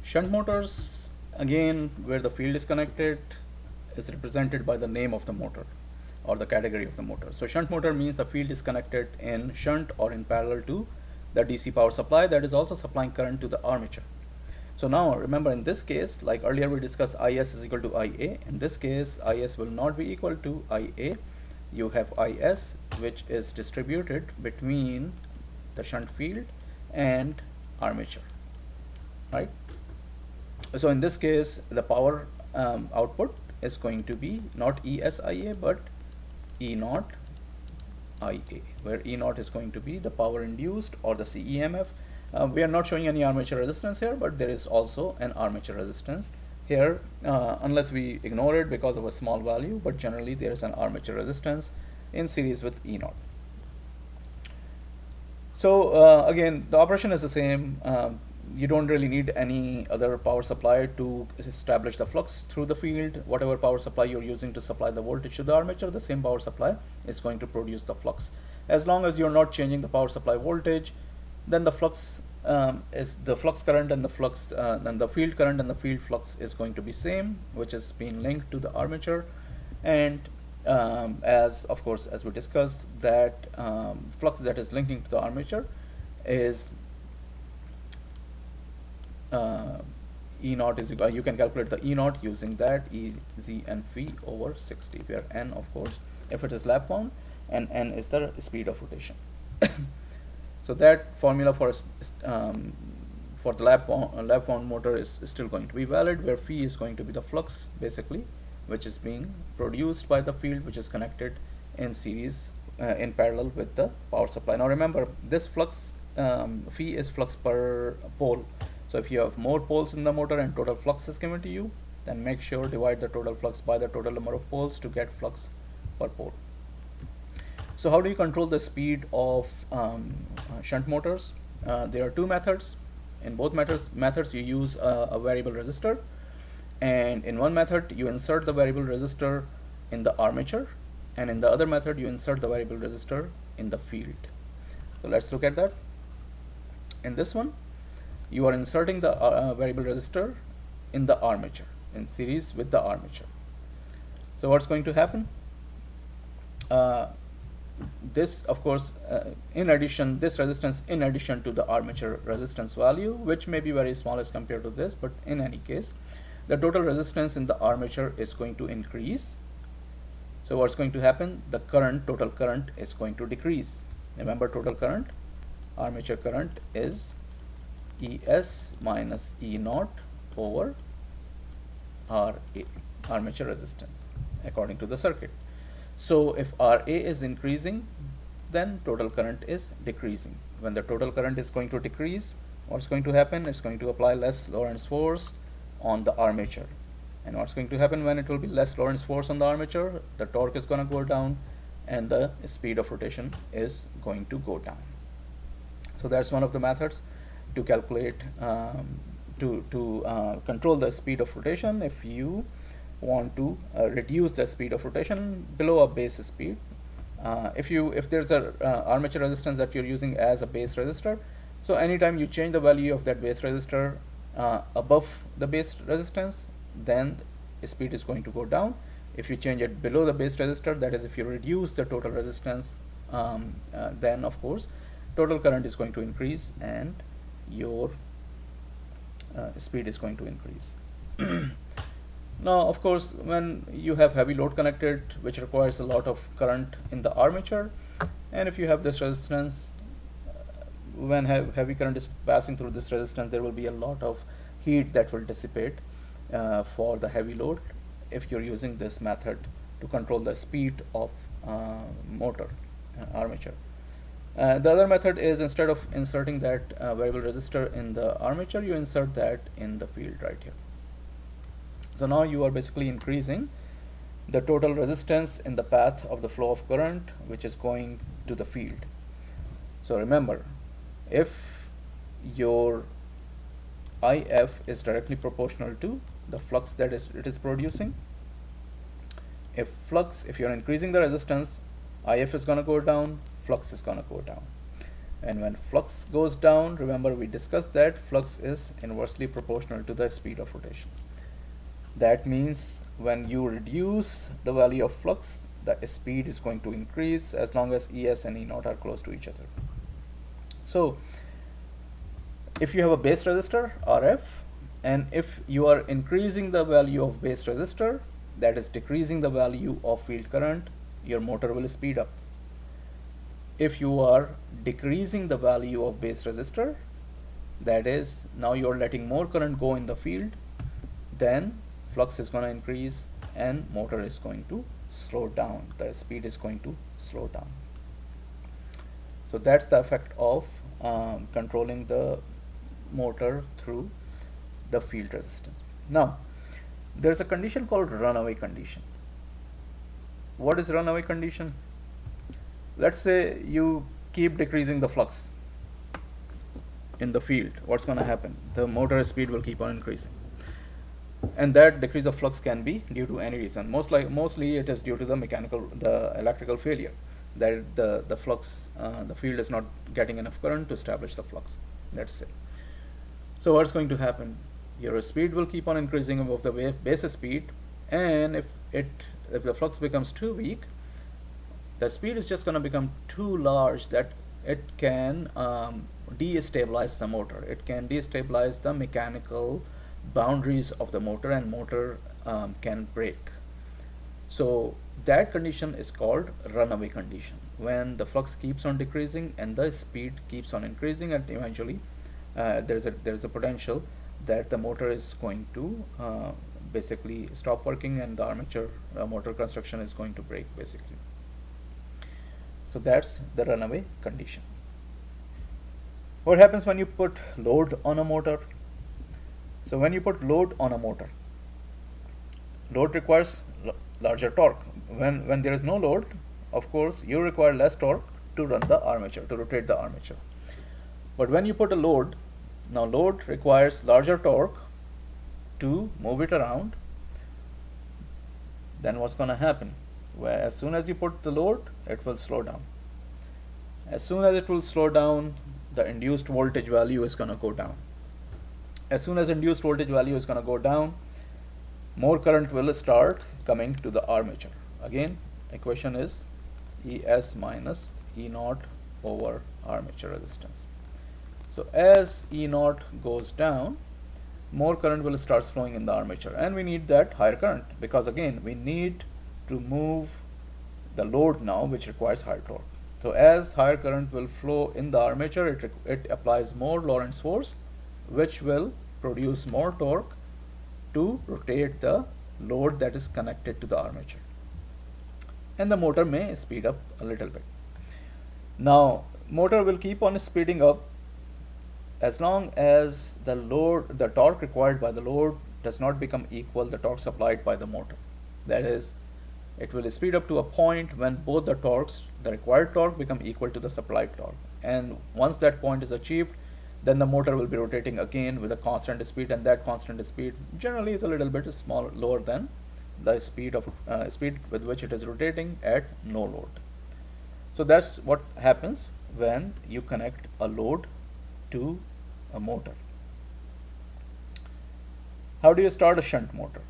Shunt motors, again, where the field is connected, is represented by the name of the motor or the category of the motor. So shunt motor means the field is connected in shunt or in parallel to the DC power supply that is also supplying current to the armature. So now remember, in this case, like earlier we discussed, IS is equal to IA. In this case, IS will not be equal to IA. You have IS, which is distributed between the shunt field and armature, right? So in this case, the power output is going to be not ESIA but E naught IA, where E naught is going to be the power induced or the CEMF. We are not showing any armature resistance here, but there is also an armature resistance here, unless we ignore it because of a small value, but generally there is an armature resistance in series with E naught. So again, the operation is the same. You don't really need any other power supply to establish the flux through the field. Whatever power supply you're using to supply the voltage to the armature, the same power supply is going to produce the flux. As long as you're not changing the power supply voltage, then the flux is the flux current and the flux and the field current and the field flux is going to be same, which is being linked to the armature. And as of course, as we discussed, that flux that is linking to the armature is E naught is equal, you can calculate the E naught using that E, Z and phi over 60, where N, of course, if it is lap wound, and N is the speed of rotation. So that formula for the lap wound motor is still going to be valid, where phi is going to be the flux basically, which is being produced by the field which is connected in series in parallel with the power supply. Now remember, this flux phi is flux per pole. So if you have more poles in the motor and total flux is given to you, then make sure divide the total flux by the total number of poles to get flux per pole. So how do you control the speed of shunt motors? There are two methods. In both methods you use a variable resistor, and in one method you insert the variable resistor in the armature, and in the other method you insert the variable resistor in the field. So let's look at that. In this one, you are inserting the variable resistor in the armature, in series with the armature. So what's going to happen? This, of course, in addition, this resistance in addition to the armature resistance value, which may be very small as compared to this, but in any case, the total resistance in the armature is going to increase. So what's going to happen? The current, total current, is going to decrease. Remember, total current, armature current is ES minus E naught over RA, armature resistance, according to the circuit. So if RA is increasing, then total current is decreasing. When the total current is going to decrease, what's going to happen? It's going to apply less Lorentz force on the armature. And what's going to happen when it will be less Lorentz force on the armature? The torque is going to go down and the speed of rotation is going to go down. So that's one of the methods to calculate, control the speed of rotation if you want to reduce the speed of rotation below a base speed. If there's a armature resistance that you're using as a base resistor, so anytime you change the value of that base resistor above the base resistance, then the speed is going to go down. If you change it below the base resistor, that is if you reduce the total resistance, then of course total current is going to increase and your speed is going to increase. Now, of course, when you have heavy load connected, which requires a lot of current in the armature, and if you have this resistance, when heavy current is passing through this resistance, there will be a lot of heat that will dissipate for the heavy load if you're using this method to control the speed of motor armature. The other method is, instead of inserting that variable resistor in the armature, you insert that in the field right here. So now you are basically increasing the total resistance in the path of the flow of current which is going to the field. So remember, if your IF is directly proportional to the flux that it is producing, if you're increasing the resistance, IF is going to go down, flux is going to go down. And when flux goes down, remember we discussed that flux is inversely proportional to the speed of rotation. That means when you reduce the value of flux, the speed is going to increase as long as ES and E0 are close to each other. So if you have a base resistor, RF, and if you are increasing the value of base resistor, that is decreasing the value of field current, your motor will speed up. If you are decreasing the value of base resistor, that is now you are letting more current go in the field, then flux is going to increase and motor is going to slow down. The speed is going to slow down. So that's the effect of controlling the motor through the field resistance. Now there's a condition called runaway condition. What is runaway condition? Let's say you keep decreasing the flux in the field. What's going to happen? The motor speed will keep on increasing, and that decrease of flux can be due to any reason. Mostly it is due to the electrical failure, that the flux, the field is not getting enough current to establish the flux, let's say. So what's going to happen? Your speed will keep on increasing above the base speed, and if the flux becomes too weak, the speed is just going to become too large that it can destabilize the motor. It can destabilize the mechanical boundaries of the motor, and motor can break. So that condition is called runaway condition, when the flux keeps on decreasing and the speed keeps on increasing, and eventually there's a potential that the motor is going to basically stop working, and the armature motor construction is going to break basically. So that's the runaway condition. What happens when you put load on a motor? So when you put load on a motor, load requires larger torque. When there is no load, of course you require less torque to run the armature, to rotate the armature. But when you put a load, now load requires larger torque to move it around, then what's going to happen? Where as soon as you put the load, it will slow down. As soon as it will slow down, the induced voltage value is going to go down. As soon as induced voltage value is going to go down, more current will start coming to the armature. Again, equation is ES minus E0 over armature resistance. So as E0 goes down, more current will start flowing in the armature, and we need that higher current, because again we need to move the load now, which requires higher torque. So as higher current will flow in the armature, it applies more Lorentz force, which will produce more torque to rotate the load that is connected to the armature, and the motor may speed up a little bit. Now motor will keep on speeding up as long as the torque required by the load does not become equal the torque supplied by the motor. That is, it will speed up to a point when both the torques, the required torque, become equal to the supplied torque. And once that point is achieved, then the motor will be rotating again with a constant speed, and that constant speed generally is a little bit lower than the speed with which it is rotating at no load. So that's what happens when you connect a load to a motor. How do you start a shunt motor?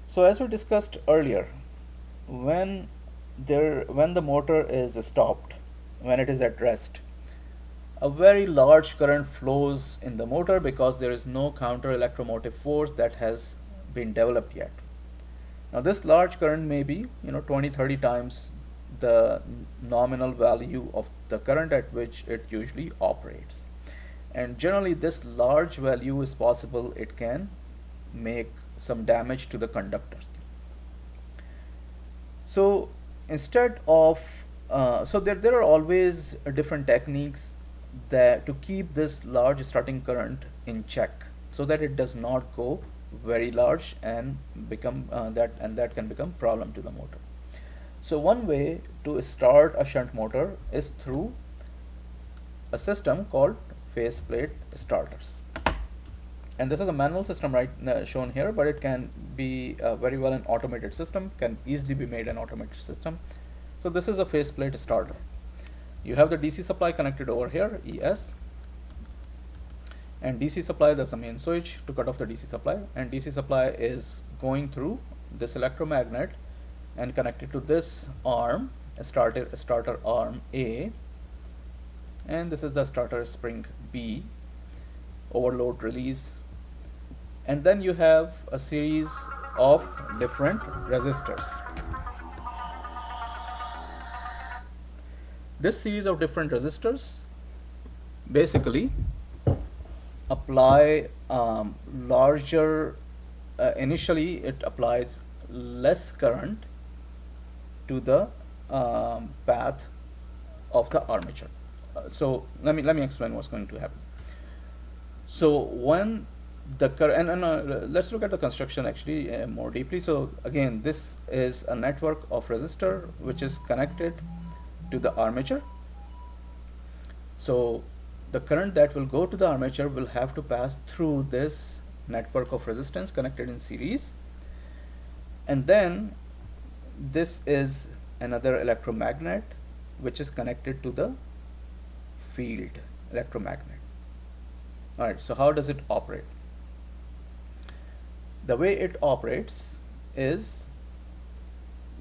So as we discussed earlier, when the motor is stopped, when it is at rest, a very large current flows in the motor because there is no counter electromotive force that has been developed yet. Now this large current may be 20-30 times the nominal value of the current at which it usually operates, and generally this large value is possible. It can make some damage to the conductors. So instead of there are always different techniques that to keep this large starting current in check, so that it does not go very large and become that can become problem to the motor. So one way to start a shunt motor is through a system called faceplate starters, and this is a manual system shown here, but it can be very well an automated system, can easily be made an automated system. So this is a faceplate starter. You have the DC supply connected over here, ES, and DC supply, there's a main switch to cut off the DC supply, and DC supply is going through this electromagnet and connected to this arm, a starter arm A, and this is the starter spring B, overload release, and then you have a series of different resistors. This series of different resistors basically apply larger, initially it applies less current to the path of the armature. So let me explain what's going to happen. So when the current, and let's look at the construction actually more deeply. So again, this is a network of resistor which is connected to the armature. So the current that will go to the armature will have to pass through this network of resistance connected in series, and then this is another electromagnet which is connected to the field electromagnet. Alright, so how does it operate? The way it operates is,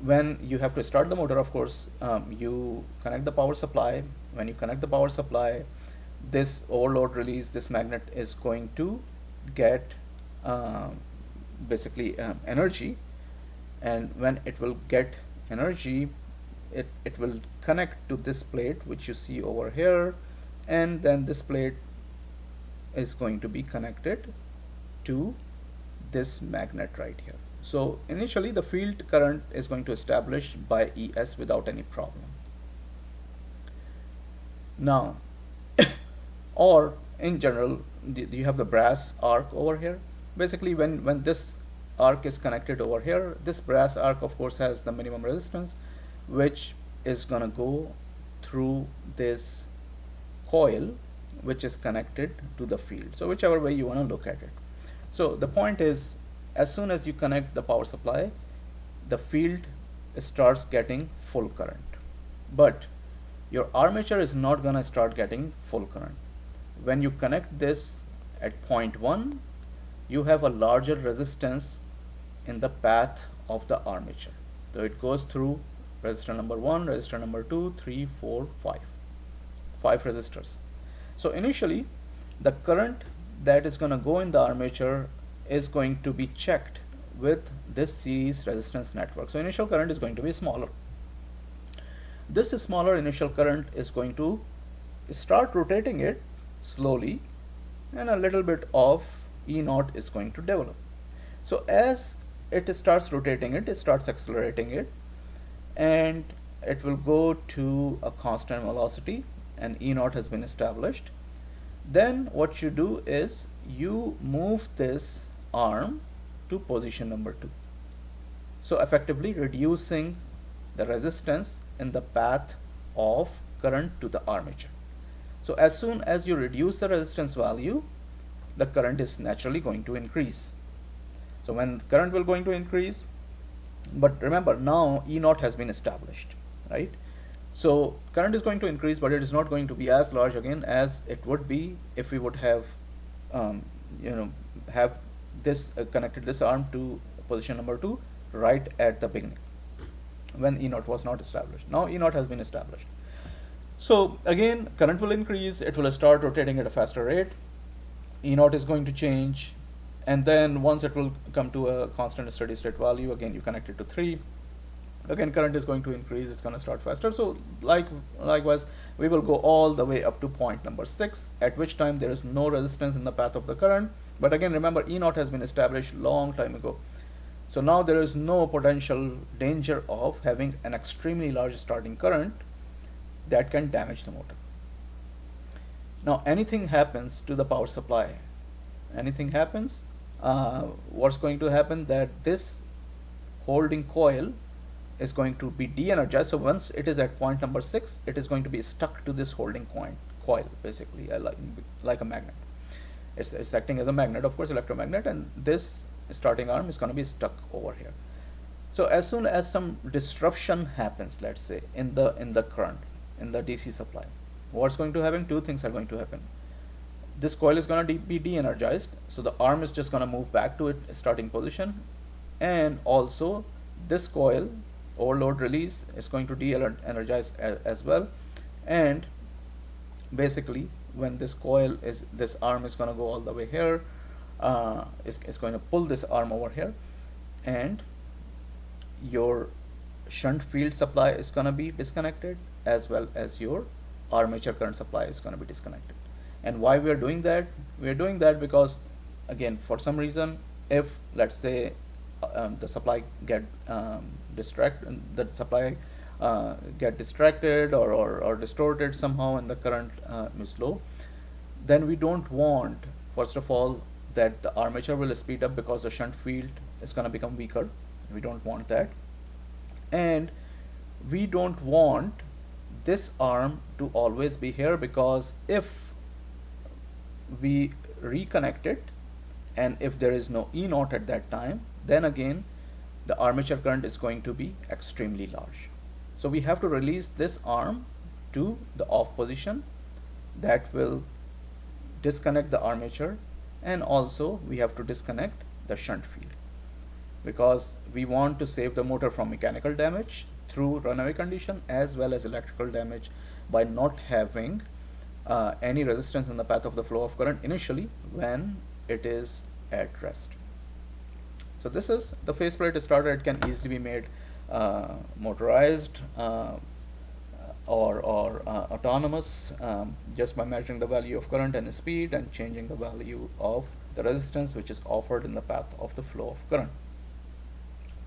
when you have to start the motor, of course, you connect the power supply. When you connect the power supply, this overload release, this magnet is going to get basically energy, and when it will get energy, it will connect to this plate which you see over here, and then this plate is going to be connected to this magnet right here. So initially the field current is going to establish by ES without any problem. Now or in general, you have the brass arc over here. Basically when this arc is connected over here, this brass arc of course has the minimum resistance, which is gonna go through this coil which is connected to the field. So whichever way you want to look at it. So the point is, as soon as you connect the power supply, the field starts getting full current, but your armature is not gonna start getting full current. When you connect this at point 1, you have a larger resistance in the path of the armature. So it goes through resistor number 1, resistor number 2, 3, 4, 5. 5 resistors. So initially the current that is going to go in the armature is going to be checked with this series resistance network. So initial current is going to be smaller. This smaller initial current is going to start rotating it slowly, and a little bit of E0 is going to develop. So as it starts rotating it, starts accelerating it, and it will go to a constant velocity, and E0 has been established. Then what you do is you move this arm to position number 2. So effectively reducing the resistance in the path of current to the armature. So as soon as you reduce the resistance value, the current is naturally going to increase. So when current will going to increase, but remember now E0 has been established, right? So current is going to increase, but it is not going to be as large again as it would be if we would have have this connected this arm to position number 2 right at the beginning when E0 was not established. Now E0 has been established. So again, current will increase, it will start rotating at a faster rate, E0 is going to change, and then once it will come to a constant steady state value, again you connect it to 3. Again, current is going to increase, it's going to start faster. So likewise, we will go all the way up to point number 6, at which time there is no resistance in the path of the current. But again, remember, E0 has been established long time ago. So now there is no potential danger of having an extremely large starting current that can damage the motor. Now anything happens to the power supply, anything happens, what's going to happen, that this holding coil is going to be de-energized. So once it is at point number 6, it is going to be stuck to this holding coil, basically like a magnet. It's acting as a magnet, of course, electromagnet, and this starting arm is going to be stuck over here. So as soon as some disruption happens, let's say in the current, in the DC supply. What's going to happen? Two things are going to happen. This coil is going to be de-energized, so the arm is just going to move back to its starting position, and also this coil overload release is going to de-energize as well, and basically when this arm is going to go all the way here, it's going to pull this arm over here, and your shunt field supply is going to be disconnected, as well as your armature current supply is going to be disconnected. And why we are doing that? We are doing that because, again, for some reason, if let's say the supply get distracted or distorted somehow, and the current is low, then we don't want, first of all, that the armature will speed up because the shunt field is going to become weaker. We don't want that, and we don't want this arm to always be here, because if we reconnect it and if there is no E0 at that time, then again the armature current is going to be extremely large. So we have to release this arm to the off position. That will disconnect the armature, and also we have to disconnect the shunt field, because we want to save the motor from mechanical damage through runaway condition as well as electrical damage by not having any resistance in the path of the flow of current initially when it is at rest. So this is the faceplate starter. It can easily be made motorized or autonomous, just by measuring the value of current and speed and changing the value of the resistance which is offered in the path of the flow of current.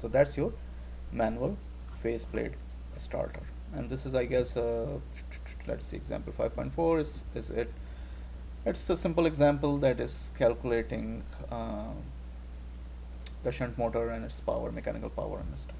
So that's your manual faceplate starter, and this is, I guess, let's see, example 5.4 is it. It's a simple example that is calculating the shunt motor and its power, mechanical power and stuff.